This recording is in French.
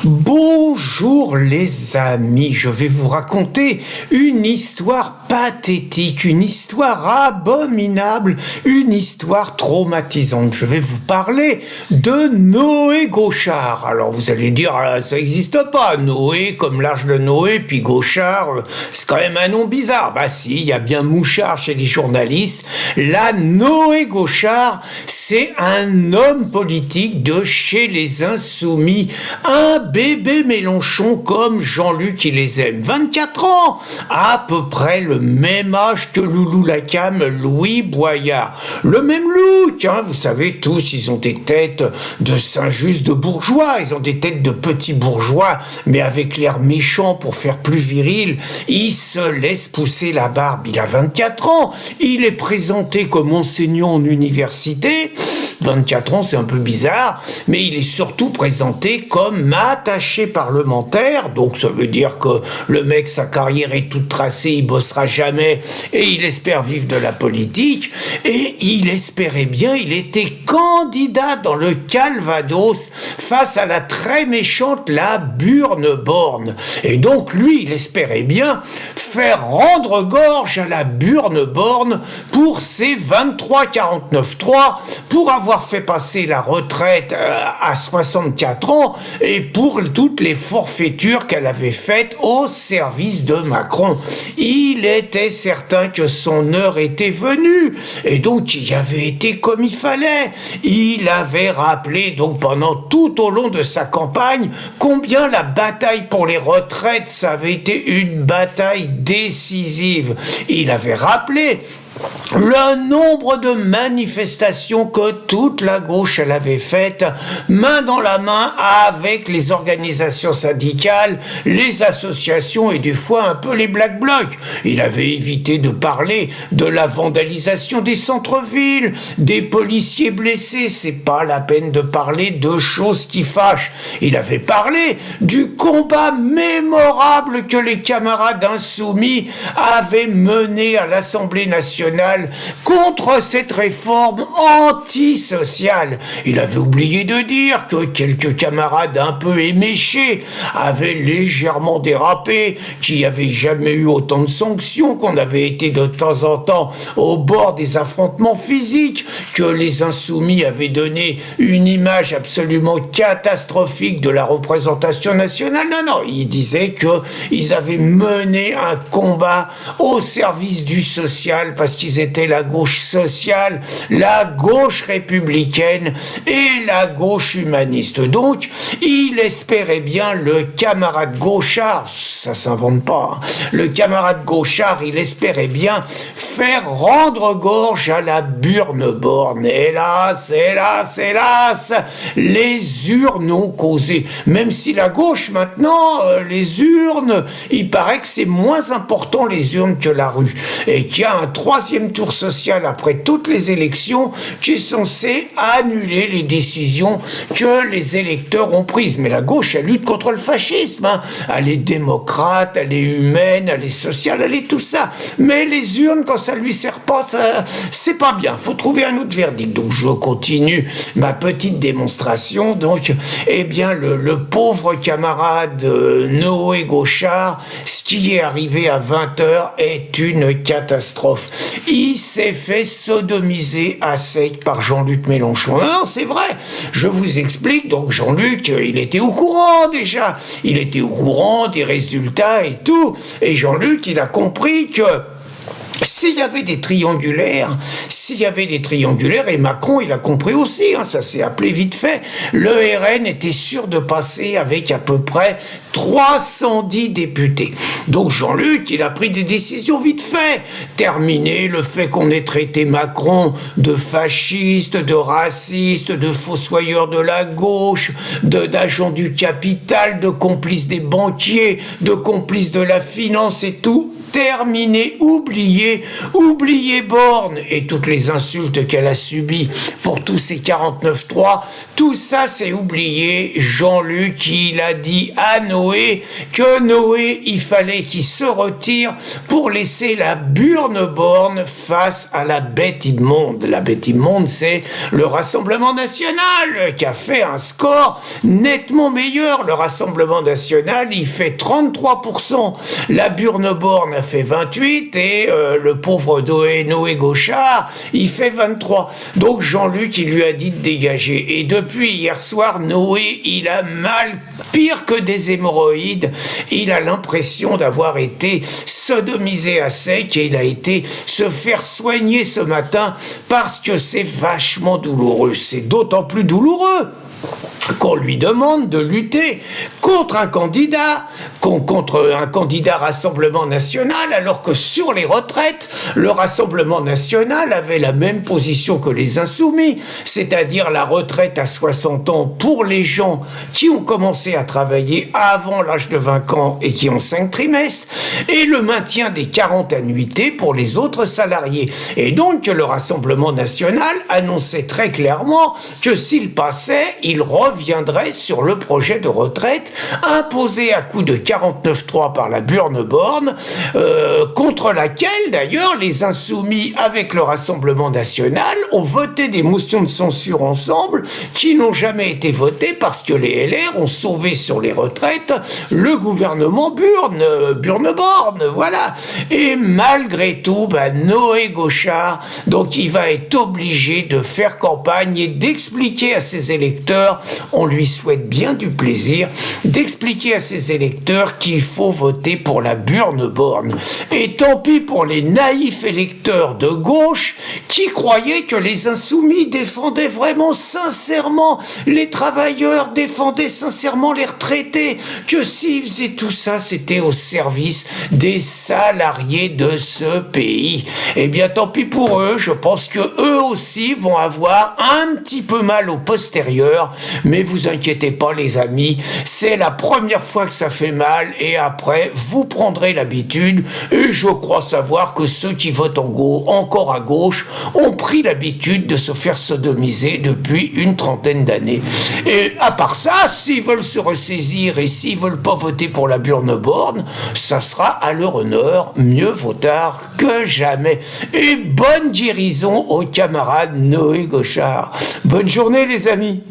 Bonjour les amis, je vais vous raconter une histoire pathétique, une histoire abominable, une histoire traumatisante. Je vais vous parler de Noé Gauchard. Alors vous allez dire, ça n'existe pas, Noé comme l'Arche de Noé, puis Gauchard, c'est quand même un nom bizarre. Bah si, il y a bien Mouchard chez les journalistes. Là, Noé Gauchard, c'est un homme politique de chez les Insoumis, un bébé Mélenchon comme Jean-Luc il les aime. 24 ans, à peu près le même âge que Loulou Lacam, Louis Boyard. Le même look, hein, vous savez tous, ils ont des têtes de Saint-Just de bourgeois, ils ont des têtes de petits bourgeois, mais avec l'air méchant pour faire plus viril, il se laisse pousser la barbe. Il a 24 ans, il est présenté comme enseignant en université. 24 ans, c'est un peu bizarre, mais il est surtout présenté comme attaché parlementaire, donc ça veut dire que le mec, sa carrière est toute tracée, il bossera jamais, et il espère vivre de la politique, et il espérait bien, il était candidat dans le Calvados, face à la très méchante la Burne-Borne, et donc lui, il espérait bien faire rendre gorge à la Burne-Borne pour ses 23,49,3, pour avoir fait passer la retraite à 64 ans et pour toutes les forfaitures qu'elle avait faites au service de Macron. Il était certain que son heure était venue et donc il avait été comme il fallait. Il avait rappelé donc pendant tout au long de sa campagne combien la bataille pour les retraites, ça avait été une bataille décisive. Il avait rappelé le nombre de manifestations que toute la gauche elle avait faites, main dans la main avec les organisations syndicales, les associations et des fois un peu les Black Blocs. Il avait évité de parler de la vandalisation des centres-villes, des policiers blessés, c'est pas la peine de parler de choses qui fâchent. Il avait parlé du combat mémorable que les camarades insoumis avaient mené à l'Assemblée nationale contre cette réforme antisociale. Il avait oublié de dire que quelques camarades un peu éméchés avaient légèrement dérapé, qu'il n'y avait jamais eu autant de sanctions, qu'on avait été de temps en temps au bord des affrontements physiques, que les insoumis avaient donné une image absolument catastrophique de la représentation nationale. Non, il disait qu'ils avaient mené un combat au service du social parce qu'ils étaient la gauche sociale, la gauche républicaine et la gauche humaniste. Donc, il espérait bien le camarade Gauchard, ça s'invente pas, hein, le camarade Gauchard, il espérait bien faire rendre gorge à la Burne-Borne. Hélas, hélas, hélas, les urnes ont causé. Même si la gauche, maintenant, les urnes, il paraît que c'est moins important les urnes que la rue. Et qu'il y a un troisième tour social après toutes les élections qui est censé annuler les décisions que les électeurs ont prises. Mais la gauche, elle lutte contre le fascisme, hein. Elle est démocrate, elle est humaine, elle est sociale, elle est tout ça. Mais les urnes, quand ça lui sert pas, c'est pas bien. Faut trouver un autre verdict. Donc je continue ma petite démonstration. Donc, eh bien, le pauvre camarade Noé Gauchard, ce qui est arrivé à 20h est une catastrophe. Il s'est fait sodomiser à sec par Jean-Luc Mélenchon. Non, c'est vrai. Je vous explique. Donc Jean-Luc, il était au courant déjà. Il était au courant des résultats et tout. Et Jean-Luc, il a compris que s'il y avait des triangulaires, et Macron, il a compris aussi, hein, ça s'est appelé vite fait, le RN était sûr de passer avec à peu près 310 députés. Donc Jean-Luc, il a pris des décisions vite fait. Terminer le fait qu'on ait traité Macron de fasciste, de raciste, de fossoyeur de la gauche, d'agent du capital, de complice des banquiers, de complice de la finance et tout. terminé, oubliez Borne et toutes les insultes qu'elle a subies pour tous ces 49.3, tout ça c'est oublié. Jean-Luc, il a dit à Noé que Noé, il fallait qu'il se retire pour laisser la burne Borne face à la bête immonde. La bête immonde, c'est le Rassemblement national qui a fait un score nettement meilleur. Le Rassemblement national, il fait 33%. La burne Borne a fait 28 et le pauvre Noé Gauchard, il fait 23. Donc Jean-Luc, il lui a dit de dégager. Et depuis hier soir, Noé, il a mal, pire que des hémorroïdes. Il a l'impression d'avoir été sodomisé à sec et il a été se faire soigner ce matin parce que c'est vachement douloureux. C'est d'autant plus douloureux qu'on lui demande de lutter contre un candidat Rassemblement National, alors que sur les retraites, le Rassemblement National avait la même position que les Insoumis, c'est-à-dire la retraite à 60 ans pour les gens qui ont commencé à travailler avant l'âge de 20 ans et qui ont 5 trimestres, et le maintien des 40 annuités pour les autres salariés. Et donc le Rassemblement National annonçait très clairement que s'il passait, il reviendrait sur le projet de retraite imposé à coup de 49.3 par la burne Borne, contre laquelle d'ailleurs les Insoumis avec le Rassemblement National ont voté des motions de censure ensemble qui n'ont jamais été votées parce que les LR ont sauvé sur les retraites le gouvernement burne Borne, voilà. Et malgré tout, Noé Gauchard, donc il va être obligé de faire campagne et d'expliquer à ses électeurs, on lui souhaite bien du plaisir, d'expliquer à ses électeurs qu'il faut voter pour la burne Borne. Et tant pis pour les naïfs électeurs de gauche qui croyaient que les Insoumis défendaient vraiment sincèrement les travailleurs, défendaient sincèrement les retraités, que s'ils faisaient tout ça, c'était au service des salariés de ce pays. Eh bien, tant pis pour eux, je pense que eux aussi vont avoir un petit peu mal au postérieur, mais vous inquiétez pas les amis, c'est la première fois que ça fait mal et après vous prendrez l'habitude et je crois savoir que ceux qui votent encore à gauche ont pris l'habitude de se faire sodomiser depuis une trentaine d'années. Et à part ça, s'ils veulent se ressaisir et s'ils veulent pas voter pour la burne Borne, ça sera à leur honneur, mieux vaut tard que jamais. Et bonne guérison au camarade Noé Gauchard. Bonne journée les amis.